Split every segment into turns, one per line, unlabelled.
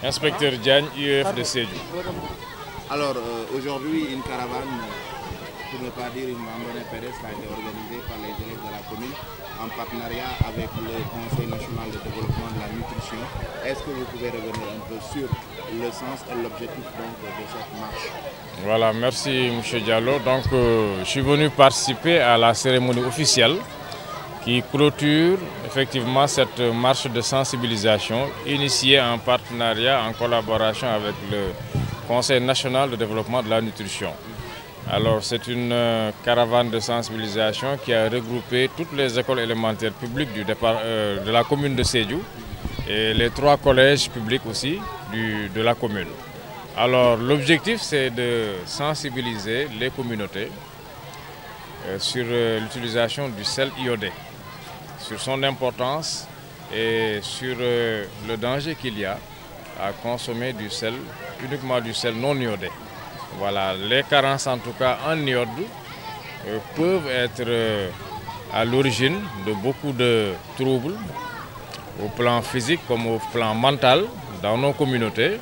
Inspecteur Diagne, IEF de Sédhiou.
Alors aujourd'hui, une caravane, pour ne pas dire une randonnée pédestre, a été organisée par les élèves de la commune en partenariat avec le Conseil national de développement de la nutrition. Est-ce que vous pouvez revenir un peu sur le sens et l'objectif de cette marche?
Voilà, merci M. Diallo. Donc, je suis venu participer à la cérémonie officielle qui clôture effectivement cette marche de sensibilisation initiée en partenariat, en collaboration avec le Conseil national de développement de la nutrition. Alors c'est une caravane de sensibilisation qui a regroupé toutes les écoles élémentaires publiques de la commune de Sédhiou et les 3 collèges publics aussi de la commune. Alors l'objectif c'est de sensibiliser les communautés sur l'utilisation du sel iodé, sur son importance et sur le danger qu'il y a à consommer du sel, uniquement du sel non iodé. Voilà, les carences en tout cas en iode peuvent être à l'origine de beaucoup de troubles au plan physique comme au plan mental dans nos communautés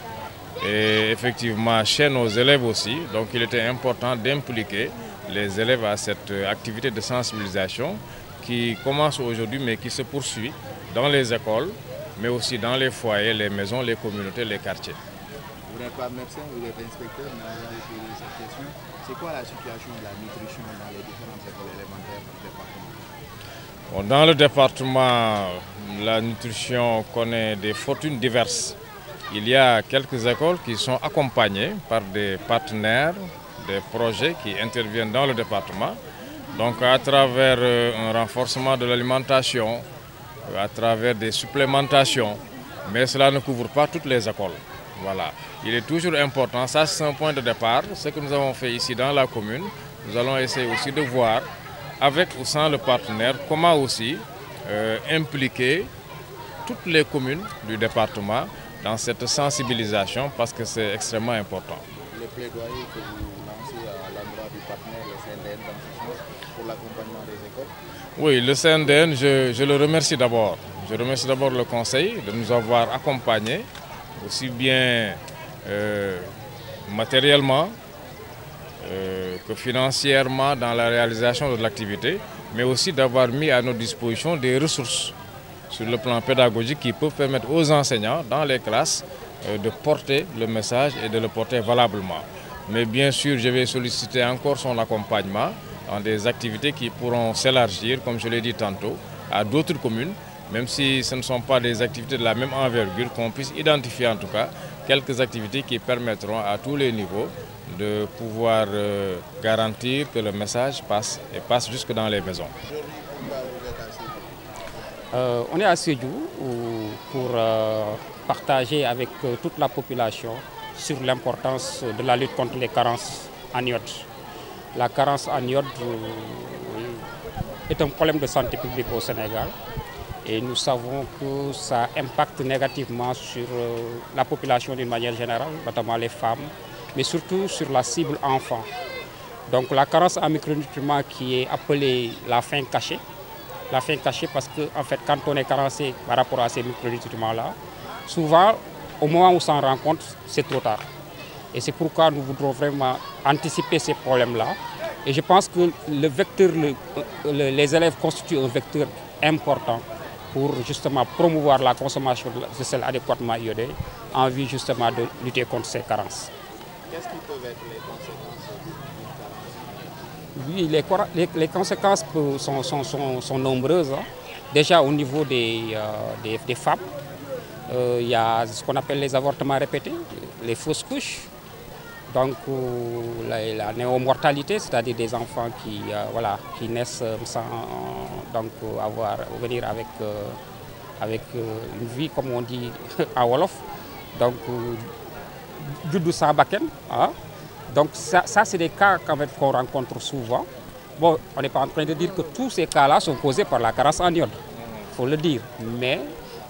et effectivement chez nos élèves aussi. Donc il était important d'impliquer les élèves à cette activité de sensibilisation qui commence aujourd'hui mais qui se poursuit dans les écoles, mais aussi dans les foyers, les maisons, les communautés, les quartiers.
Vous n'êtes pas médecin, vous êtes inspecteur, mais vous avez posé cette question. C'est quoi la situation de la nutrition dans les différentes écoles élémentaires du département?
Dans le département, la nutrition connaît des fortunes diverses. Il y a quelques écoles qui sont accompagnées par des partenaires, des projets qui interviennent dans le département. Donc à travers un renforcement de l'alimentation, à travers des supplémentations, mais cela ne couvre pas toutes les écoles. Voilà. Il est toujours important, ça c'est un point de départ, ce que nous avons fait ici dans la commune. Nous allons essayer aussi de voir, avec ou sans le partenaire, comment aussi impliquer toutes les communes du département dans cette sensibilisation parce que c'est extrêmement important.
Le plaidoyer que vous lancez à l'endroit du partenaire, le CNDN, dans ce sens, pour l'accompagnement des écoles?
Oui, le CNDN, je le remercie d'abord. Je remercie d'abord le Conseil de nous avoir accompagnés, aussi bien matériellement que financièrement dans la réalisation de l'activité, mais aussi d'avoir mis à notre disposition des ressources sur le plan pédagogique qui peuvent permettre aux enseignants dans les classes de porter le message et de le porter valablement. Mais bien sûr, je vais solliciter encore son accompagnement dans des activités qui pourront s'élargir, comme je l'ai dit tantôt, à d'autres communes, même si ce ne sont pas des activités de la même envergure, qu'on puisse identifier en tout cas quelques activités qui permettront à tous les niveaux de pouvoir garantir que le message passe et passe jusque dans les maisons.
On est à Sédhiou pour partager avec toute la population sur l'importance de la lutte contre les carences en iode. La carence en iode est un problème de santé publique au Sénégal et nous savons que ça impacte négativement sur la population d'une manière générale, notamment les femmes, mais surtout sur la cible enfant. Donc la carence en micronutriments qui est appelée la faim cachée. La faim cachée parce que en fait, quand on est carencé par rapport à ces micronutriments-là, souvent au moment où on s'en rend compte, c'est trop tard. Et c'est pourquoi nous voudrons vraiment anticiper ces problèmes-là. Et je pense que le vecteur, les élèves constituent un vecteur important pour justement promouvoir la consommation de sel adéquatement iodé en vue justement de lutter contre ces carences.
Qu'est-ce qui peuvent être les conséquences d'une carence?
Oui, les conséquences sont nombreuses. Hein. Déjà au niveau des femmes, il y a ce qu'on appelle les avortements répétés, les fausses couches. Donc la néomortalité, c'est-à-dire des enfants qui naissent sans venir avec une vie, comme on dit en Wolof. Donc, juddu sans bakken. Hein. Donc ça c'est des cas qu'on rencontre souvent. Bon, on n'est pas en train de dire que tous ces cas-là sont causés par la carence en iode, il faut le dire. Mais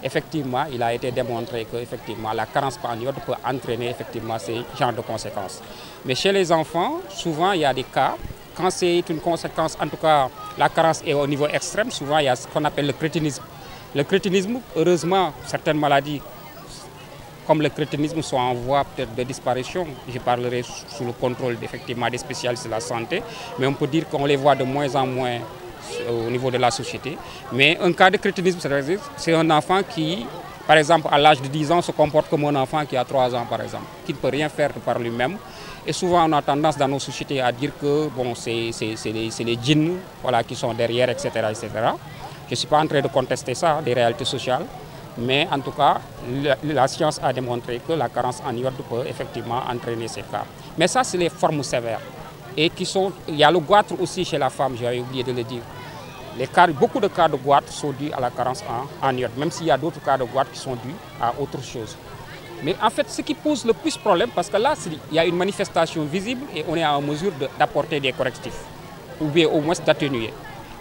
effectivement, il a été démontré que effectivement, la carence en iode peut entraîner effectivement ces genres de conséquences. Mais chez les enfants, souvent il y a des cas, quand c'est une conséquence, en tout cas la carence est au niveau extrême, souvent il y a ce qu'on appelle le crétinisme. Le crétinisme, heureusement, certaines maladies comme le crétinisme, soit en voie peut-être de disparition. Je parlerai sous le contrôle effectivement des spécialistes de la santé, mais on peut dire qu'on les voit de moins en moins au niveau de la société. Mais un cas de crétinisme, c'est un enfant qui, par exemple, à l'âge de 10 ans, se comporte comme un enfant qui a 3 ans, par exemple, qui ne peut rien faire par lui-même. Et souvent, on a tendance dans nos sociétés à dire que bon, c'est les djinns, voilà, qui sont derrière, etc. etc. Je ne suis pas en train de contester ça, des réalités sociales. Mais en tout cas, la science a démontré que la carence en iode peut effectivement entraîner ces cas. Mais ça, c'est les formes sévères. Et il y a le goitre aussi chez la femme, j'avais oublié de le dire. Beaucoup de cas de goitre sont dus à la carence en iode, même s'il y a d'autres cas de goitre qui sont dus à autre chose. Mais en fait, ce qui pose le plus problème, parce que là, il y a une manifestation visible et on est en mesure d'apporter des correctifs, ou bien au moins d'atténuer.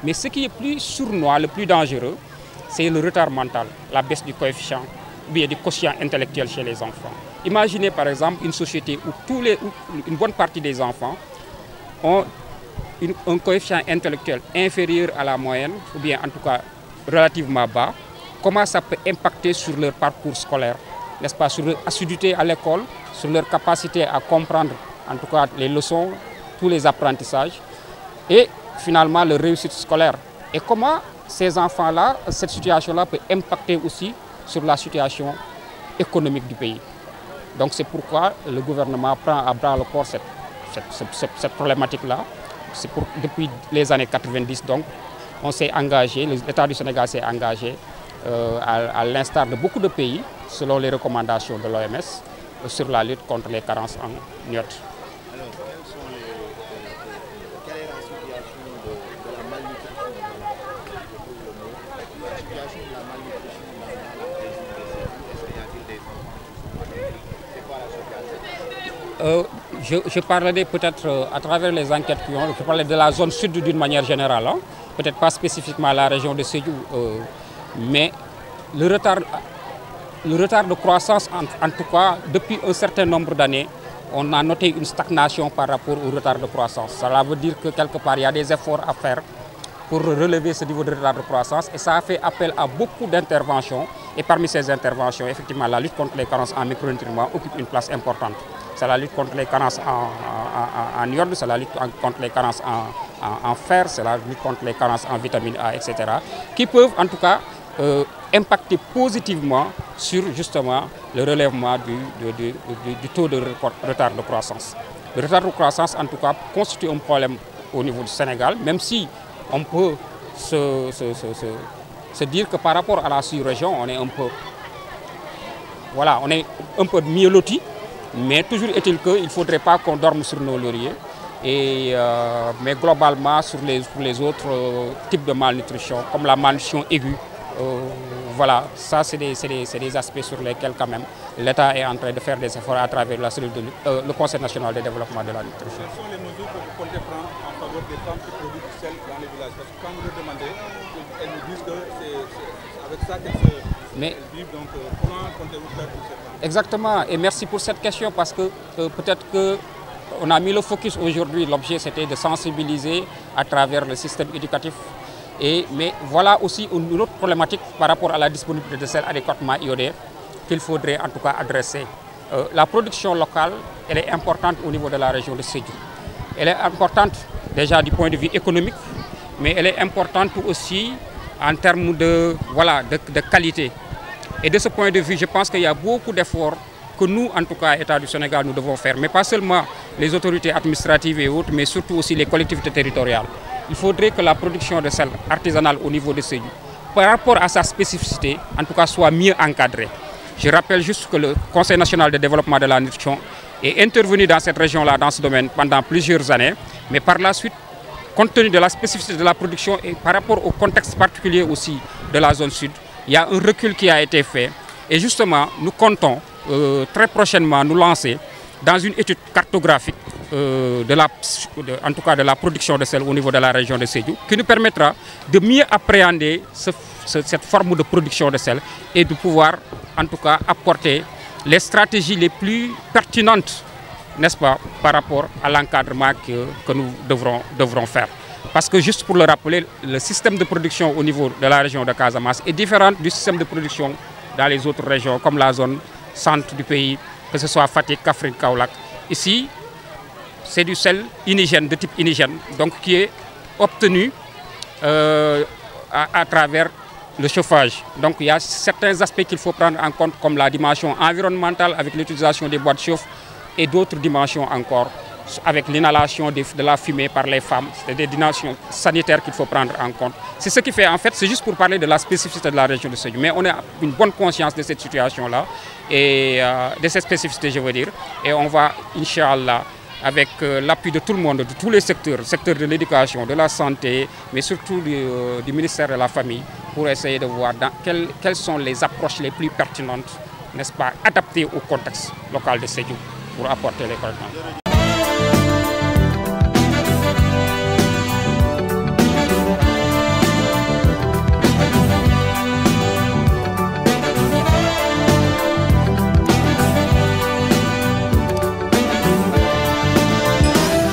Mais ce qui est plus sournois, le plus dangereux, c'est le retard mental, la baisse du coefficient, ou bien du quotient intellectuel chez les enfants. Imaginez par exemple une société où une bonne partie des enfants ont un coefficient intellectuel inférieur à la moyenne, ou bien en tout cas relativement bas. Comment ça peut impacter sur leur parcours scolaire, n'est-ce pas, sur leur assiduité à l'école, sur leur capacité à comprendre en tout cas les leçons, tous les apprentissages, et finalement leur réussite scolaire. Et comment ces enfants-là, cette situation-là peut impacter aussi sur la situation économique du pays. Donc c'est pourquoi le gouvernement prend à bras le corps cette problématique-là. Depuis les années 90, donc, on s'est engagé, l'État du Sénégal s'est engagé, à l'instar de beaucoup de pays, selon les recommandations de l'OMS, sur la lutte contre les carences en iode.
Alors, quelle est la situation de la malnutrition la situation de la malnutrition dans la région de Sédhiou? Est-ce qu'il y a des enfants qui sont malnutris? C'est quoi la situation?
Je parlerai peut-être à travers les enquêtes qui ont, je parlais de la zone sud d'une manière générale, hein, peut-être pas spécifiquement la région de Sédhiou, mais le retard de croissance, en tout cas, depuis un certain nombre d'années, on a noté une stagnation par rapport au retard de croissance. Cela veut dire que quelque part, il y a des efforts à faire pour relever ce niveau de retard de croissance et ça a fait appel à beaucoup d'interventions. Et parmi ces interventions, effectivement, la lutte contre les carences en micronutriments occupe une place importante. C'est la lutte contre les carences en iode, c'est la lutte contre les carences en fer, c'est la lutte contre les carences en vitamine A, etc. qui peuvent en tout cas impacter positivement sur justement le relèvement du taux de retard de croissance. Le retard de croissance en tout cas constitue un problème au niveau du Sénégal, même si on peut se dire que par rapport à la sous-région, on est un peu mieux loti. Mais toujours est-il qu'il ne faudrait pas qu'on dorme sur nos lauriers. Mais globalement, sur les autres types de malnutrition, comme la malnutrition aiguë, voilà, ça c'est des aspects sur lesquels quand même l'État est en train de faire des efforts à travers le Conseil national de développement de la nutrition.
Quelles sont les mesures que vous comptez prendre en faveur des femmes qui produisent du sel dans les villages? Parce que quand vous leur demandez, elles nous disent que c'est avec ça qu'elles vivent. Donc comment comptez-vous faire pour ces femmes?
Exactement, et merci pour cette question parce que peut-être qu'on a mis le focus aujourd'hui, l'objet c'était de sensibiliser à travers le système éducatif. Mais voilà aussi une autre problématique par rapport à la disponibilité de sel adéquatement iodé qu'il faudrait en tout cas adresser. La production locale, elle est importante au niveau de la région de Sédhiou. Elle est importante déjà du point de vue économique, mais elle est importante aussi en termes de qualité. Et de ce point de vue, je pense qu'il y a beaucoup d'efforts que nous, en tout cas, État du Sénégal, nous devons faire. Mais pas seulement les autorités administratives et autres, mais surtout aussi les collectivités territoriales. Il faudrait que la production de sel artisanale au niveau de Sédhiou, par rapport à sa spécificité, en tout cas, soit mieux encadrée. Je rappelle juste que le Conseil national de développement de la nutrition est intervenu dans cette région-là, dans ce domaine, pendant plusieurs années. Mais par la suite, compte tenu de la spécificité de la production et par rapport au contexte particulier aussi de la zone sud, il y a un recul qui a été fait. Et justement, nous comptons très prochainement nous lancer dans une étude cartographique en tout cas de la production de sel au niveau de la région de Sédhiou, qui nous permettra de mieux appréhender cette forme de production de sel et de pouvoir en tout cas apporter les stratégies les plus pertinentes, n'est-ce pas, par rapport à l'encadrement que nous devrons faire. Parce que juste pour le rappeler, le système de production au niveau de la région de Casamance est différent du système de production dans les autres régions, comme la zone centre du pays, que ce soit Fatick, Kaffrine, Kaolack. Ici, c'est du sel indigène, de type indigène, donc qui est obtenu à travers le chauffage. Donc il y a certains aspects qu'il faut prendre en compte, comme la dimension environnementale avec l'utilisation des bois de chauffe et d'autres dimensions encore, avec l'inhalation de la fumée par les femmes. C'est des dimensions sanitaires qu'il faut prendre en compte. C'est ce qui fait, en fait, c'est juste pour parler de la spécificité de la région de Sédhiou. Mais on a une bonne conscience de cette situation-là et de cette spécificité, je veux dire. Et on va, Inch'Allah, avec l'appui de tout le monde, de tous les secteurs, le secteur de l'éducation, de la santé, mais surtout du ministère de la Famille, pour essayer de voir quelles sont les approches les plus pertinentes, n'est-ce pas, adaptées au contexte local de Sédhiou pour apporter les corrections.